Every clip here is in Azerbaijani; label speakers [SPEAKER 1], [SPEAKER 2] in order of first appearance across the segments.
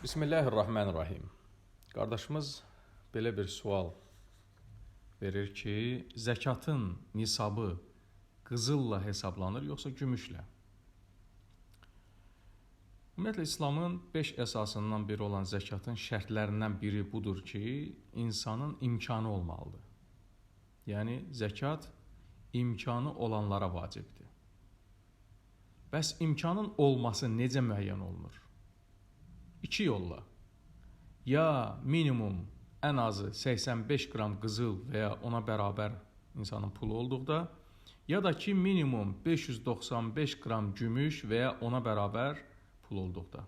[SPEAKER 1] Bismillahirrahmanirrahim. Qardaşımız belə bir sual verir ki, zəkatın nisabı qızılla hesablanır, yoxsa gümüşlə? Ümumiyyətlə, İslamın 5 əsasından biri olan zəkatın şərtlərindən biri budur ki, insanın imkanı olmalıdır. Yəni, zəkat imkanı olanlara vacibdir. Bəs imkanın olması necə müəyyən olunur? İki yolla. Ya minimum ən azı 85 qram qızıl və ya ona bərabər insanın pulu olduqda, ya da ki minimum 595 qram gümüş və ya ona bərabər pul olduqda.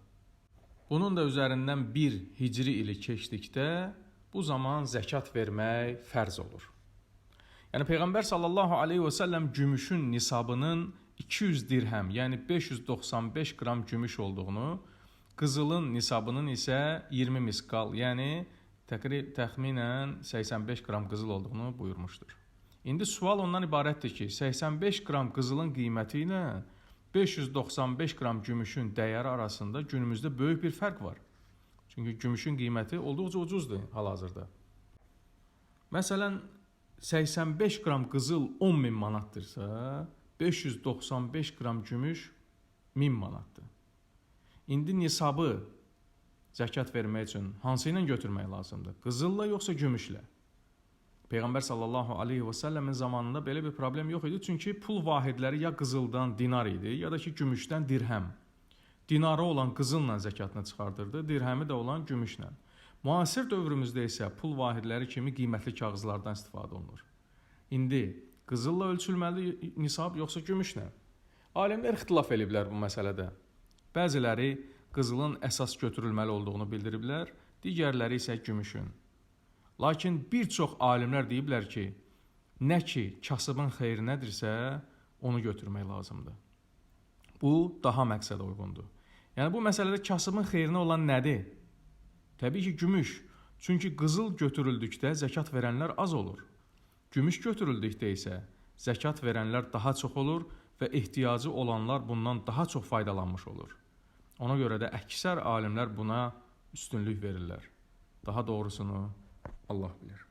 [SPEAKER 1] Bunun da üzərindən bir hicri ili keçdikdə bu zaman zəkat vermək fərz olur. Yəni Peyğəmbər sallallahu aleyhi və səlləm gümüşün nisabının 200 dirhəm, yəni 595 qram gümüş olduğunu, qızılın nisabının isə 20 miskal, yəni təxminən 85 qram qızıl olduğunu buyurmuşdur. İndi sual ondan ibarətdir ki, 85 qram qızılın qiyməti ilə 595 qram gümüşün dəyəri arasında günümüzdə böyük bir fərq var. Çünki gümüşün qiyməti olduqca ucuzdur hal-hazırda. Məsələn, 85 qram qızıl 10.000 manatdırsa, 595 qram gümüş 1000 manatdır. İndi nisabı zəkat vermək üçün hansı ilə götürmək lazımdır? Qızılla yoxsa gümüşlə? Peyğəmbər sallallahu aleyhi və səlləmin zamanında belə bir problem yox idi. Çünki pul vahidləri ya qızıldan dinar idi, ya da ki gümüşdən dirhəm. Dinarı olan qızılla zəkatını çıxardırdı, dirhəmi də olan gümüşlə. Müasir dövrümüzdə isə pul vahidləri kimi qiymətli kağızlardan istifadə olunur. İndi qızılla ölçülməli nisab yoxsa gümüşlə? Alimlər ixtilaf ediblər bu məsələdə. Bəziləri qızılın əsas götürülməli olduğunu bildiriblər, digərləri isə gümüşün. Lakin bir çox alimlər deyiblər ki, nə ki kasıbın xeyrinədirsə, onu götürmək lazımdır. Bu, daha məqsədə uyğundur. Yəni, bu məsələdə kasıbın xeyrinə olan nədir? Təbii ki, gümüş. Çünki qızıl götürüldükdə zəkat verənlər az olur. Gümüş götürüldükdə isə zəkat verənlər daha çox olur və ehtiyacı olanlar bundan daha çox faydalanmış olur. Ona görə də əksər alimlər buna üstünlük verirlər. Daha doğrusunu Allah bilir.